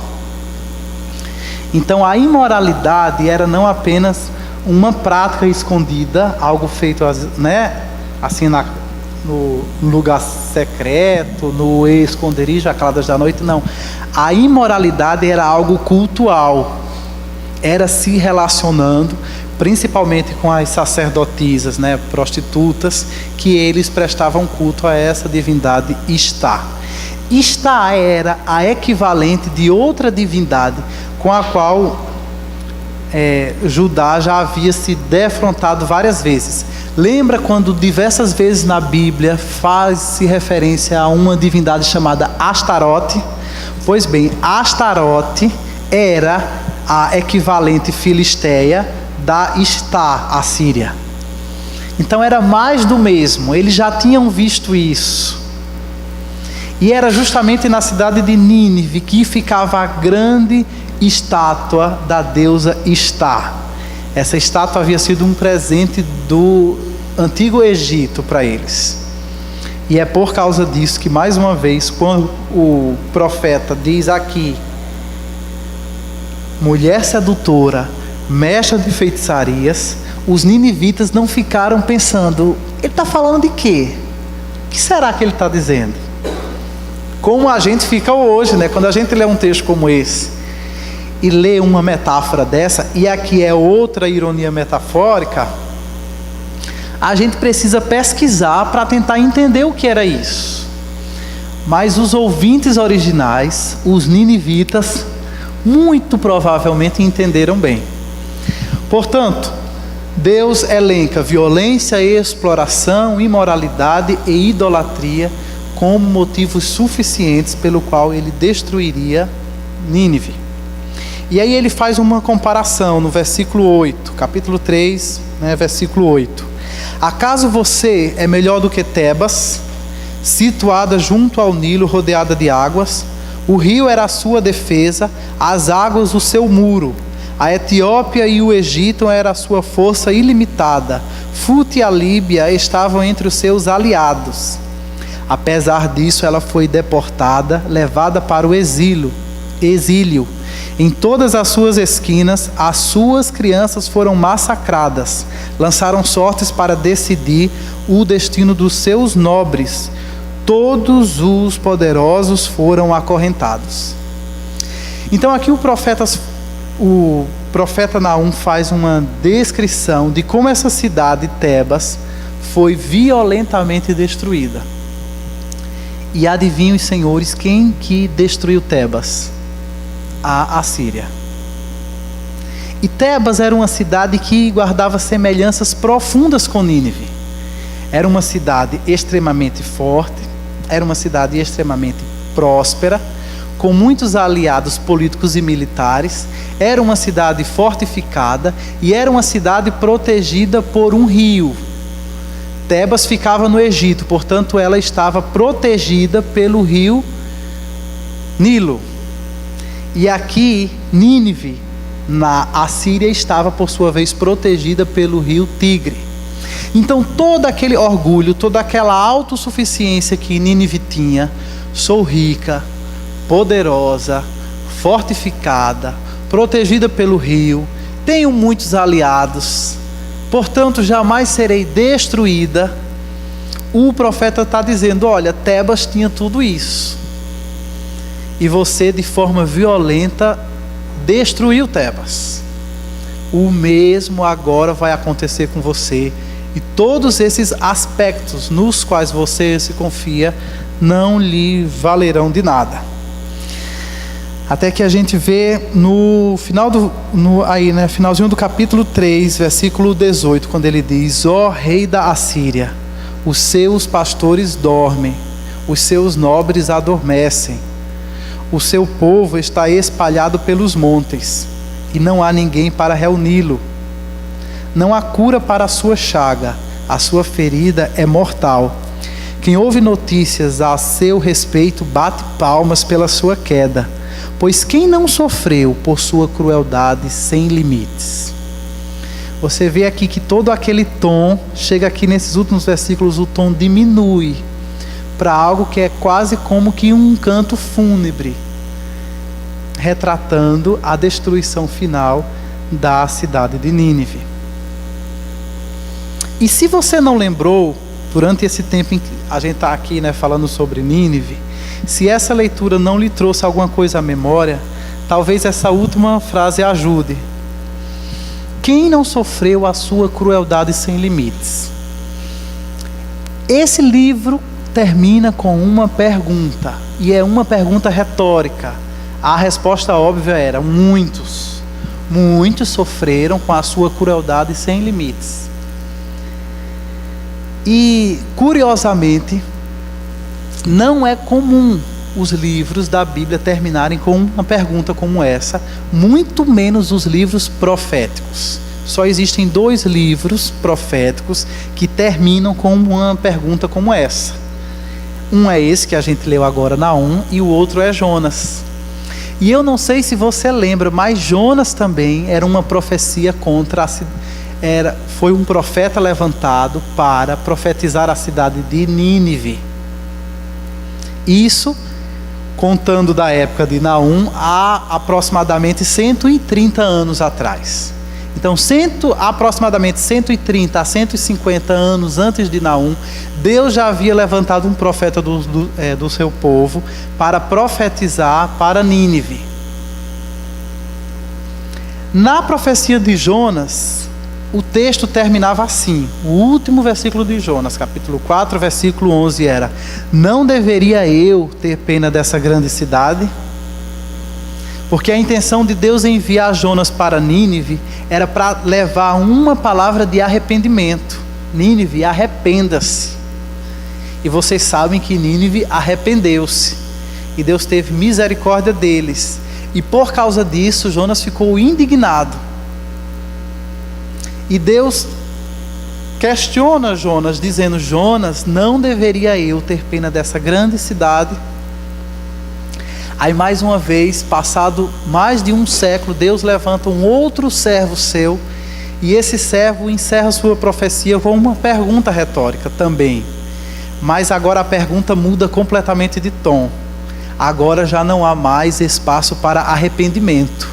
Então a imoralidade era não apenas uma prática escondida, algo feito assim no lugar secreto, no esconderijo, a claras da noite, não. A imoralidade era algo cultual, era se relacionando principalmente com as sacerdotisas, prostitutas, que eles prestavam culto a essa divindade Istar. Istar era a equivalente de outra divindade com a qual Judá já havia se defrontado várias vezes. Lembra quando diversas vezes na Bíblia faz-se referência a uma divindade chamada Astarote? Pois bem, Astarote era a equivalente filisteia da Istar, a Síria. Então era mais do mesmo, eles já tinham visto isso. E era justamente na cidade de Nínive que ficava a grande estátua da deusa Istar. Essa estátua havia sido um presente do antigo Egito para eles. E é por causa disso que, mais uma vez, quando o profeta diz aqui, mulher sedutora, mestra de feitiçarias, os ninivitas não ficaram pensando, ele está falando de quê? O que será que ele está dizendo? Como a gente fica hoje, quando a gente lê um texto como esse e lê uma metáfora dessa, e aqui é outra ironia metafórica, a gente precisa pesquisar para tentar entender o que era isso. Mas os ouvintes originais, os ninivitas, muito provavelmente entenderam bem. Portanto, Deus elenca violência, exploração, imoralidade e idolatria como motivos suficientes pelo qual ele destruiria Nínive. E aí ele faz uma comparação no versículo 8, capítulo 3, versículo 8. Acaso você é melhor do que Tebas, situada junto ao Nilo, rodeada de águas? O rio era a sua defesa, as águas o seu muro. A Etiópia e o Egito era a sua força ilimitada. Fut e a Líbia estavam entre os seus aliados. Apesar disso, ela foi deportada, levada para o exílio. Em todas as suas esquinas, as suas crianças foram massacradas. Lançaram sortes para decidir o destino dos seus nobres. Todos os poderosos foram acorrentados. Então aqui o profeta Naum faz uma descrição de como essa cidade, Tebas, foi violentamente destruída. E adivinhem, os senhores, quem que destruiu Tebas? A Assíria. E Tebas era uma cidade que guardava semelhanças profundas com Nínive. Era uma cidade extremamente forte, era uma cidade extremamente próspera, com muitos aliados políticos e militares, era uma cidade fortificada e era uma cidade protegida por um rio. Tebas ficava no Egito, portanto ela estava protegida pelo rio Nilo. E aqui, Nínive, na Assíria, estava por sua vez protegida pelo rio Tigre. Então todo aquele orgulho, toda aquela autossuficiência que Nínive tinha, sou rica, poderosa, fortificada, protegida pelo rio, tenho muitos aliados, portanto jamais serei destruída. O profeta está dizendo, olha, Tebas tinha tudo isso, e você de forma violenta destruiu Tebas. O mesmo agora vai acontecer com você, e todos esses aspectos nos quais você se confia não lhe valerão de nada. Até que a gente vê no final finalzinho do capítulo 3, versículo 18, quando ele diz: ó rei da Assíria, os seus pastores dormem, os seus nobres adormecem, o seu povo está espalhado pelos montes, e não há ninguém para reuni-lo. Não há cura para a sua chaga, a sua ferida é mortal. Quem ouve notícias a seu respeito bate palmas pela sua queda, pois quem não sofreu por sua crueldade sem limites? Você vê aqui que todo aquele tom, chega aqui nesses últimos versículos, o tom diminui para algo que é quase como que um canto fúnebre, retratando a destruição final da cidade de Nínive. E se você não lembrou, durante esse tempo em que a gente está aqui falando sobre Nínive, se essa leitura não lhe trouxe alguma coisa à memória, talvez essa última frase ajude. Quem não sofreu a sua crueldade sem limites? Esse livro termina com uma pergunta, e é uma pergunta retórica. A resposta óbvia era: muitos sofreram com a sua crueldade sem limites. E, curiosamente, não é comum os livros da Bíblia terminarem com uma pergunta como essa, muito menos os livros proféticos. Só existem 2 livros proféticos que terminam com uma pergunta como essa. Um é esse que a gente leu agora, Naum, e o outro é Jonas. E eu não sei se você lembra, mas Jonas também era uma profecia contra foi um profeta levantado para profetizar a cidade de Nínive. Isso, contando da época de Naum, há aproximadamente 130 anos atrás. Então, aproximadamente 130 a 150 anos antes de Naum, Deus já havia levantado um profeta do seu povo para profetizar para Nínive. Na profecia de Jonas, o texto terminava assim. O último versículo de Jonas, capítulo 4, versículo 11 era: não deveria eu ter pena dessa grande cidade? Porque a intenção de Deus enviar Jonas para Nínive era para levar uma palavra de arrependimento. Nínive, arrependa-se. E vocês sabem que Nínive arrependeu-se, e Deus teve misericórdia deles. E por causa disso, Jonas ficou indignado. E Deus questiona Jonas, dizendo: Jonas, não deveria eu ter pena dessa grande cidade? Aí mais uma vez, passado mais de um século, Deus levanta um outro servo seu, e esse servo encerra sua profecia com uma pergunta retórica também. Mas agora a pergunta muda completamente de tom. Agora já não há mais espaço para arrependimento.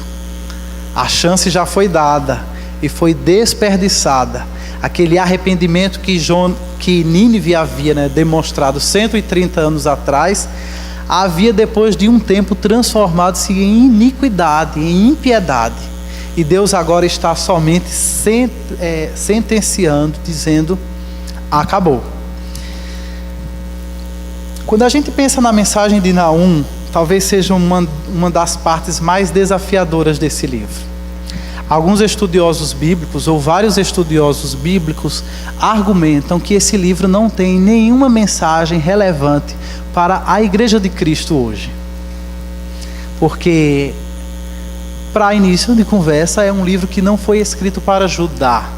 A chance já foi dada e foi desperdiçada. Aquele arrependimento que Nínive havia demonstrado 130 anos atrás, havia depois de um tempo transformado-se em iniquidade, em impiedade. E Deus agora está somente sentenciando, dizendo: acabou. Quando a gente pensa na mensagem de Naum, talvez seja uma das partes mais desafiadoras desse livro. Alguns estudiosos bíblicos, ou vários estudiosos bíblicos, argumentam que esse livro não tem nenhuma mensagem relevante para a Igreja de Cristo hoje. Porque, para início de conversa, é um livro que não foi escrito para Judá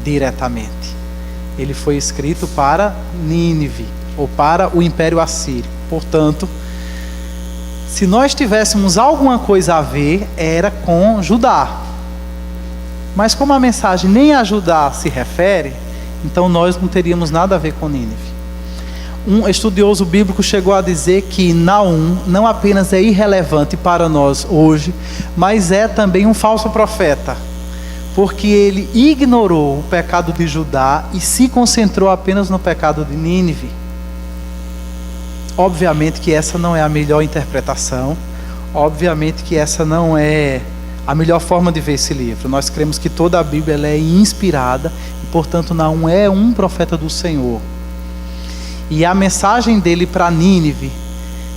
diretamente. Ele foi escrito para Nínive, ou para o Império Assírio. Portanto, se nós tivéssemos alguma coisa a ver, era com Judá. Mas como a mensagem nem a Judá se refere, então nós não teríamos nada a ver com Nínive. Um estudioso bíblico chegou a dizer que Naum não apenas é irrelevante para nós hoje, mas é também um falso profeta, porque ele ignorou o pecado de Judá e se concentrou apenas no pecado de Nínive. Obviamente que essa não é a melhor interpretação, obviamente que essa não é a melhor forma de ver esse livro. Nós cremos que toda a Bíblia ela é inspirada e, portanto, Naum é um profeta do Senhor. E a mensagem dele para Nínive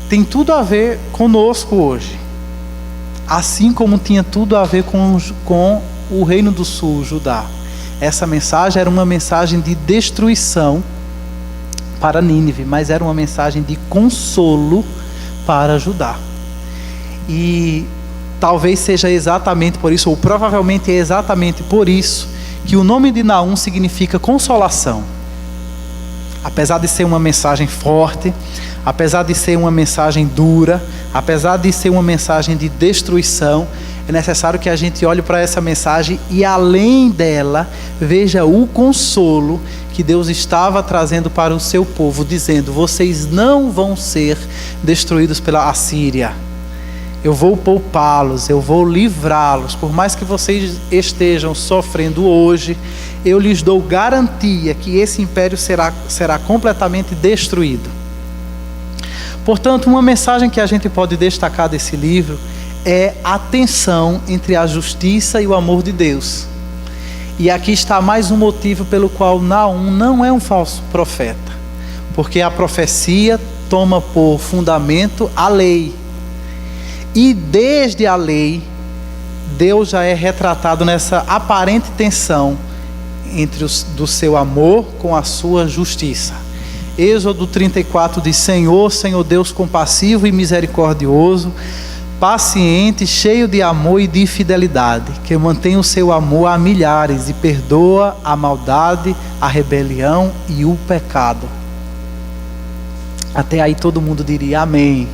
tem tudo a ver conosco hoje, assim como tinha tudo a ver com o Reino do Sul, Judá. Essa mensagem era uma mensagem de destruição para Nínive, mas era uma mensagem de consolo para Judá. E talvez seja exatamente por isso, ou provavelmente é exatamente por isso, que o nome de Naum significa consolação. Apesar de ser uma mensagem forte, apesar de ser uma mensagem dura, apesar de ser uma mensagem de destruição, é necessário que a gente olhe para essa mensagem e, além dela, veja o consolo que Deus estava trazendo para o seu povo, dizendo: vocês não vão ser destruídos pela Assíria. Eu vou poupá-los, eu vou livrá-los. Por mais que vocês estejam sofrendo hoje, eu lhes dou garantia que esse império será completamente destruído. Portanto, uma mensagem que a gente pode destacar desse livro é a tensão entre a justiça e o amor de Deus. E aqui está mais um motivo pelo qual Naum não é um falso profeta, porque a profecia toma por fundamento a lei. E desde a lei, Deus já é retratado nessa aparente tensão do seu amor com a sua justiça. Êxodo 34 diz: Senhor, Senhor Deus compassivo e misericordioso, paciente, cheio de amor e de fidelidade, que mantém o seu amor a milhares e perdoa a maldade, a rebelião e o pecado. Até aí todo mundo diria amém.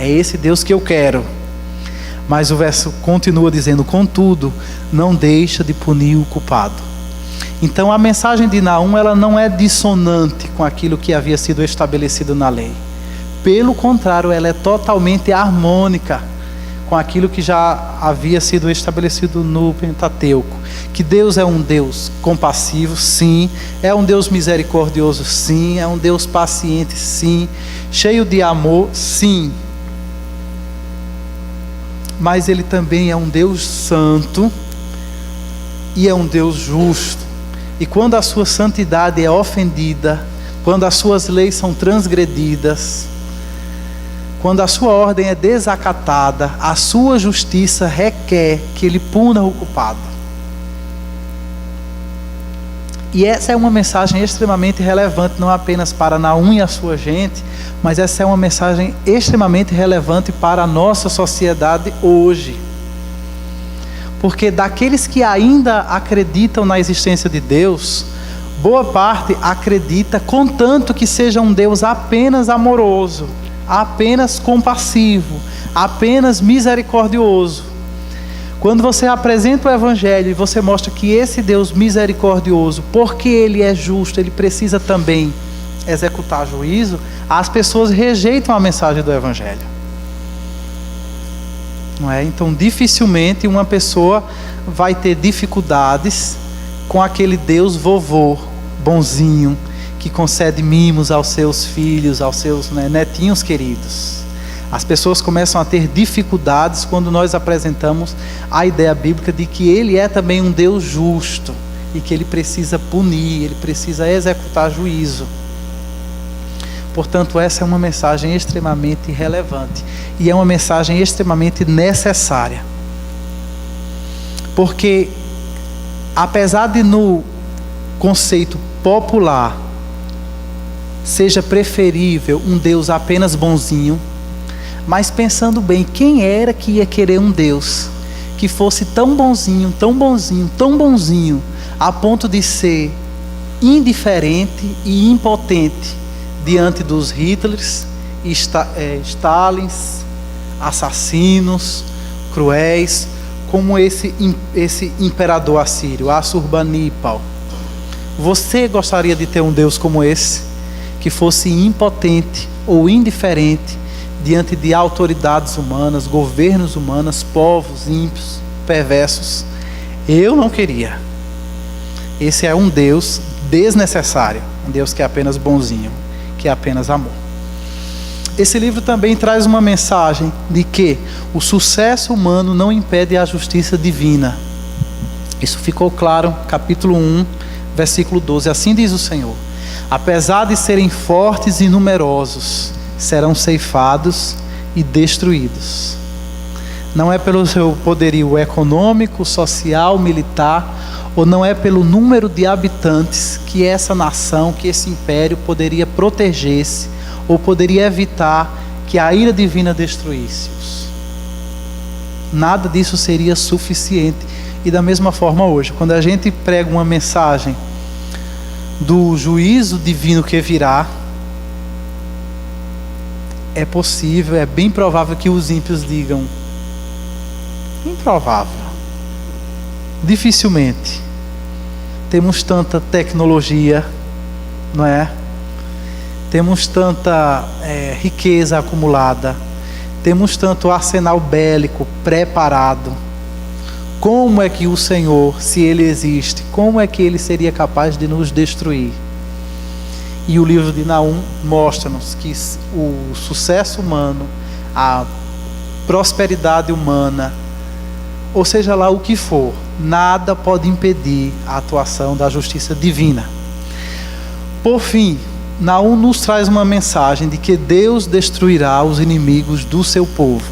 É esse Deus que eu quero. Mas o verso continua dizendo: contudo, não deixa de punir o culpado. Então a mensagem de Naum, ela não é dissonante com aquilo que havia sido estabelecido na lei. Pelo contrário, ela é totalmente harmônica com aquilo que já havia sido estabelecido no Pentateuco. Que Deus é um Deus compassivo, sim. É um Deus misericordioso, sim. É um Deus paciente, sim. Cheio de amor, sim. Mas Ele também é um Deus santo e é um Deus justo. E quando a sua santidade é ofendida, quando as suas leis são transgredidas, quando a sua ordem é desacatada, a sua justiça requer que Ele puna o culpado. E essa é uma mensagem extremamente relevante, não apenas para Naum e a sua gente, mas essa é uma mensagem extremamente relevante para a nossa sociedade hoje. Porque daqueles que ainda acreditam na existência de Deus, boa parte acredita, contanto que seja um Deus apenas amoroso, apenas compassivo, apenas misericordioso. Quando você apresenta o Evangelho e você mostra que esse Deus misericordioso, porque Ele é justo, Ele precisa também executar juízo, as pessoas rejeitam a mensagem do Evangelho. Não é? Então, dificilmente uma pessoa vai ter dificuldades com aquele Deus vovô, bonzinho, que concede mimos aos seus filhos, aos seus netinhos queridos. As pessoas começam a ter dificuldades quando nós apresentamos a ideia bíblica de que Ele é também um Deus justo e que Ele precisa punir, Ele precisa executar juízo. Portanto, essa é uma mensagem extremamente relevante e é uma mensagem extremamente necessária. Porque, apesar de no conceito popular seja preferível um Deus apenas bonzinho, mas pensando bem, quem era que ia querer um Deus que fosse tão bonzinho, tão bonzinho, tão bonzinho, a ponto de ser indiferente e impotente diante dos Hitlers, Stalins, assassinos, cruéis, como esse imperador assírio, Assurbanipal? Você gostaria de ter um Deus como esse, que fosse impotente ou indiferente diante de autoridades humanas, governos humanos, povos ímpios, perversos? Eu não queria. Esse é um Deus desnecessário, um Deus que é apenas bonzinho, que é apenas amor. Esse livro também traz uma mensagem de que o sucesso humano não impede a justiça divina. Isso ficou claro, capítulo 1, versículo 12. Assim diz o Senhor: apesar de serem fortes e numerosos, serão ceifados e destruídos. Não é pelo seu poderio econômico, social, militar, ou não é pelo número de habitantes que essa nação, que esse império poderia proteger-se, ou poderia evitar que a ira divina destruísse-os. Nada disso seria suficiente. E da mesma forma hoje, quando a gente prega uma mensagem do juízo divino que virá, é possível, é bem provável que os ímpios digam: improvável, dificilmente. Temos tanta tecnologia, não é? Temos tanta riqueza acumulada, temos tanto arsenal bélico preparado. Como é que o Senhor, se Ele existe, como é que Ele seria capaz de nos destruir? E o livro de Naum mostra-nos que o sucesso humano, a prosperidade humana, ou seja lá o que for, nada pode impedir a atuação da justiça divina. Por fim, Naum nos traz uma mensagem de que Deus destruirá os inimigos do seu povo.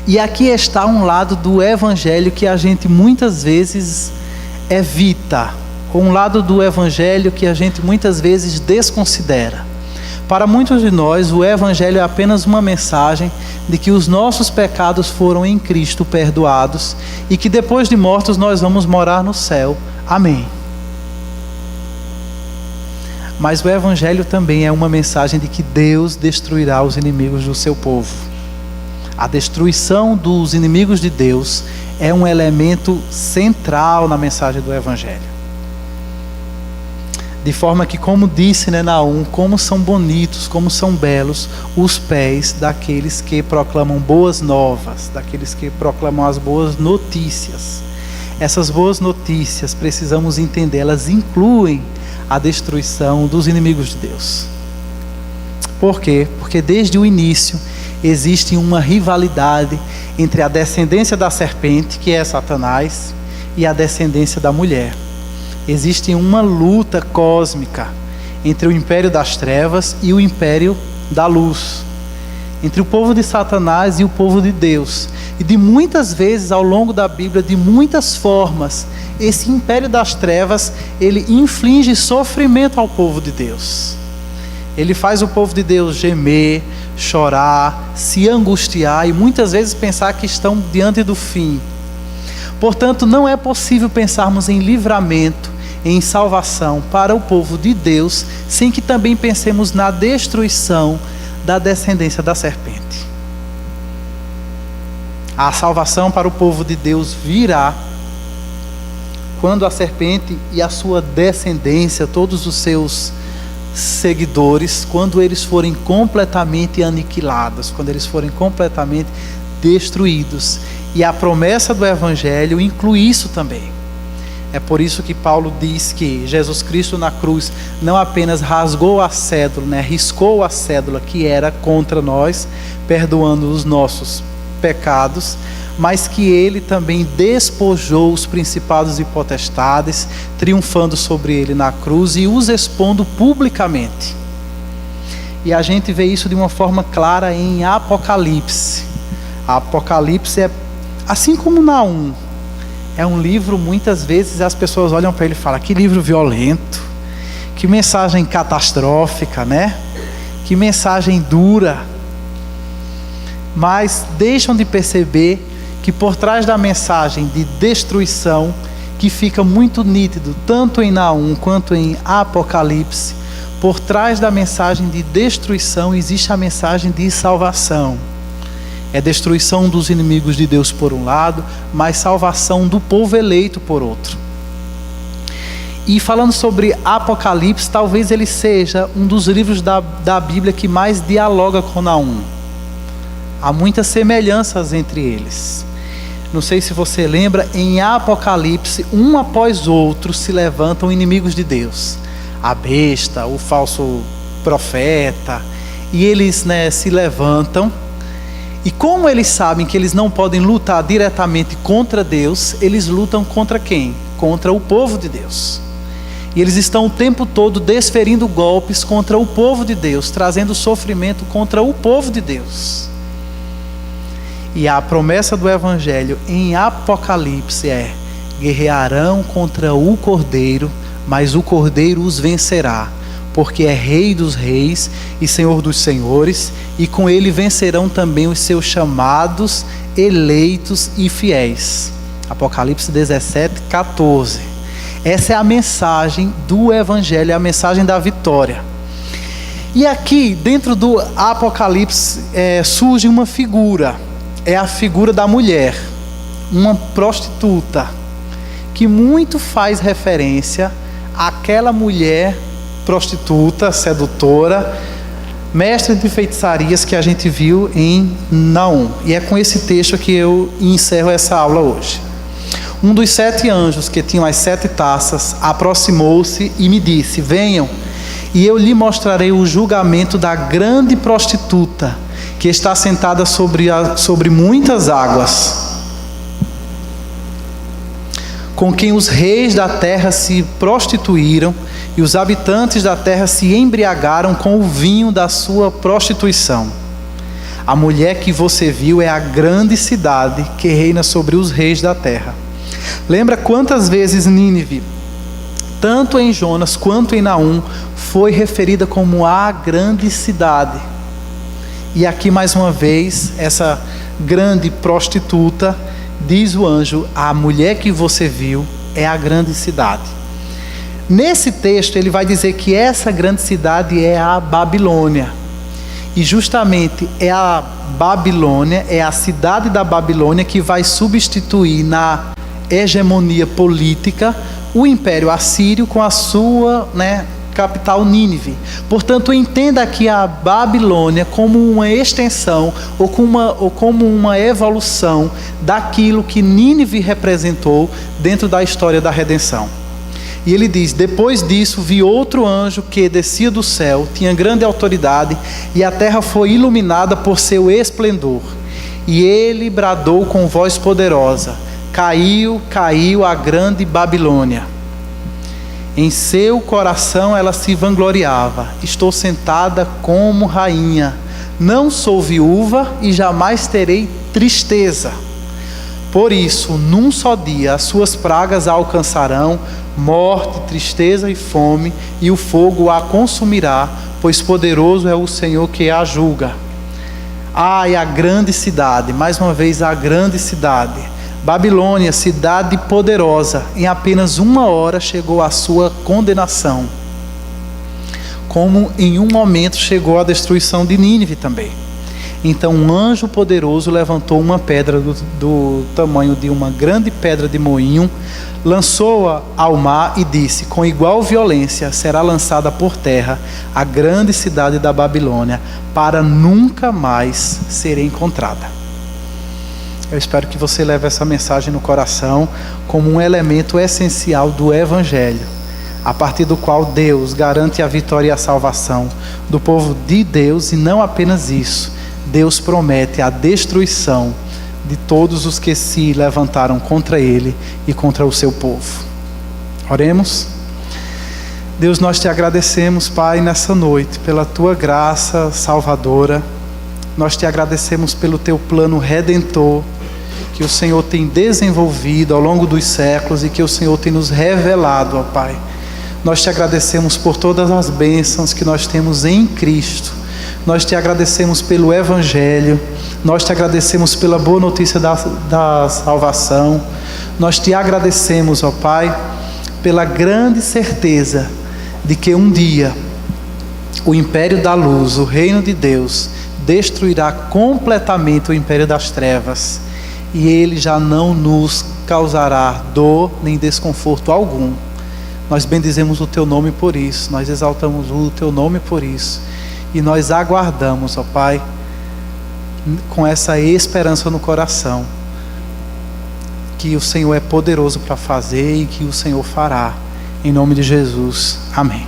E aqui está um lado do Evangelho que a gente muitas vezes evita, ou um lado do Evangelho que a gente muitas vezes desconsidera. Para muitos de nós, o Evangelho é apenas uma mensagem de que os nossos pecados foram em Cristo perdoados e que depois de mortos nós vamos morar no céu. Amém. Mas o Evangelho também é uma mensagem de que Deus destruirá os inimigos do seu povo. A destruição dos inimigos de Deus é um elemento central na mensagem do Evangelho. De forma que, como disse Naum, como são bonitos, como são belos os pés daqueles que proclamam boas novas, daqueles que proclamam as boas notícias. Essas boas notícias, precisamos entender, elas incluem a destruição dos inimigos de Deus. Por quê? Porque desde o início existe uma rivalidade entre a descendência da serpente, que é Satanás, e a descendência da mulher. Existe uma luta cósmica entre o império das trevas e o império da luz. entre o povo de Satanás e o povo de Deus. E de muitas vezes ao longo da Bíblia, de muitas formas, esse império das trevas, ele inflige sofrimento ao povo de Deus. Ele faz o povo de Deus gemer, chorar, se angustiar e muitas vezes pensar que estão diante do fim. Portanto, não é possível pensarmos em livramento, em salvação para o povo de Deus, sem que também pensemos na destruição da descendência da serpente. A salvação para o povo de Deus virá quando a serpente e a sua descendência, todos os seus seguidores, quando eles forem completamente aniquilados, quando eles forem completamente destruídos. E a promessa do Evangelho inclui isso também. É por isso que Paulo diz que Jesus Cristo na cruz não apenas rasgou a cédula, né, riscou a cédula que era contra nós, perdoando os nossos pecados, mas que ele também despojou os principados e potestades, triunfando sobre ele na cruz e os expondo publicamente. E a gente vê isso de uma forma clara em Apocalipse. Apocalipse é, assim como Naum, é um livro, muitas vezes as pessoas olham para ele e falam: que livro violento, que mensagem catastrófica, né? Que mensagem dura. Mas deixam de perceber que por trás da mensagem de destruição, que fica muito nítido tanto em Naum quanto em Apocalipse, por trás da mensagem de destruição existe a mensagem de salvação. É destruição dos inimigos de Deus por um lado, mas salvação do povo eleito por outro. E falando sobre Apocalipse, talvez ele seja um dos livros da Bíblia que mais dialoga com Naum. Há muitas semelhanças entre eles. Não sei se você lembra, em Apocalipse, um após outro se levantam inimigos de Deus. A besta, o falso profeta, e eles, se levantam. E como eles sabem que eles não podem lutar diretamente contra Deus, eles lutam contra quem? Contra o povo de Deus. E eles estão o tempo todo desferindo golpes contra o povo de Deus, trazendo sofrimento contra o povo de Deus. E a promessa do Evangelho em Apocalipse é: guerrearão contra o Cordeiro, mas o Cordeiro os vencerá, porque é Rei dos reis e Senhor dos senhores, e com ele vencerão também os seus chamados, eleitos e fiéis. Apocalipse 17, 14. Essa é a mensagem do Evangelho, é a mensagem da vitória. E aqui, dentro do Apocalipse, surge uma figura. É a figura da mulher, uma prostituta, que muito faz referência àquela mulher prostituta, sedutora, mestre de feitiçarias que a gente viu em Naum. E é com esse texto que eu encerro essa aula hoje. Um dos 7 anjos que tinham as 7 taças aproximou-se e me disse: venham, e eu lhe mostrarei o julgamento da grande prostituta, que está sentada sobre muitas águas, com quem os reis da terra se prostituíram e os habitantes da terra se embriagaram com o vinho da sua prostituição. A mulher que você viu é a grande cidade que reina sobre os reis da terra. Lembra quantas vezes Nínive, tanto em Jonas quanto em Naum, foi referida como a grande cidade? E aqui mais uma vez, essa grande prostituta, diz o anjo: a mulher que você viu é a grande cidade. Nesse texto ele vai dizer que essa grande cidade é a Babilônia. E justamente é a Babilônia, é a cidade da Babilônia que vai substituir na hegemonia política o Império Assírio com a sua, capital Nínive. Portanto, entenda aqui a Babilônia como uma extensão ou como uma evolução daquilo que Nínive representou dentro da história da redenção. E ele diz: depois disso vi outro anjo que descia do céu, tinha grande autoridade, e a terra foi iluminada por seu esplendor. E ele bradou com voz poderosa: caiu, caiu a grande Babilônia. Em seu coração ela se vangloriava: estou sentada como rainha, Não sou viúva e jamais terei tristeza. Por isso, num só dia, as suas pragas a alcançarão, morte, tristeza e fome, e o fogo a consumirá, pois poderoso é o Senhor que a julga. Ai, a grande cidade, mais uma vez a grande cidade, Babilônia, cidade poderosa, em apenas 1 hora chegou a sua condenação, como em um momento chegou a destruição de Nínive também. Então um anjo poderoso levantou uma pedra do tamanho de uma grande pedra de moinho, lançou-a ao mar e disse: com igual violência será lançada por terra a grande cidade da Babilônia, para nunca mais ser encontrada. Eu espero que você leve essa mensagem no coração como um elemento essencial do Evangelho, a partir do qual Deus garante a vitória e a salvação do povo de Deus, e não apenas isso, Deus promete a destruição de todos os que se levantaram contra Ele e contra o seu povo. Oremos. Deus, nós te agradecemos, Pai, nessa noite, pela Tua graça salvadora. Nós te agradecemos pelo Teu plano redentor, que o Senhor tem desenvolvido ao longo dos séculos e que o Senhor tem nos revelado, ó Pai. Nós te agradecemos por todas as bênçãos que nós temos em Cristo. Nós te agradecemos pelo Evangelho, nós te agradecemos pela boa notícia da salvação, nós te agradecemos, ó Pai, pela grande certeza de que um dia o império da luz, o reino de Deus, destruirá completamente o império das trevas, e ele já não nos causará dor nem desconforto algum. Nós bendizemos o Teu nome por isso, nós exaltamos o Teu nome por isso. E nós aguardamos, ó Pai, com essa esperança no coração, que o Senhor é poderoso para fazer e que o Senhor fará. Em nome de Jesus. Amém.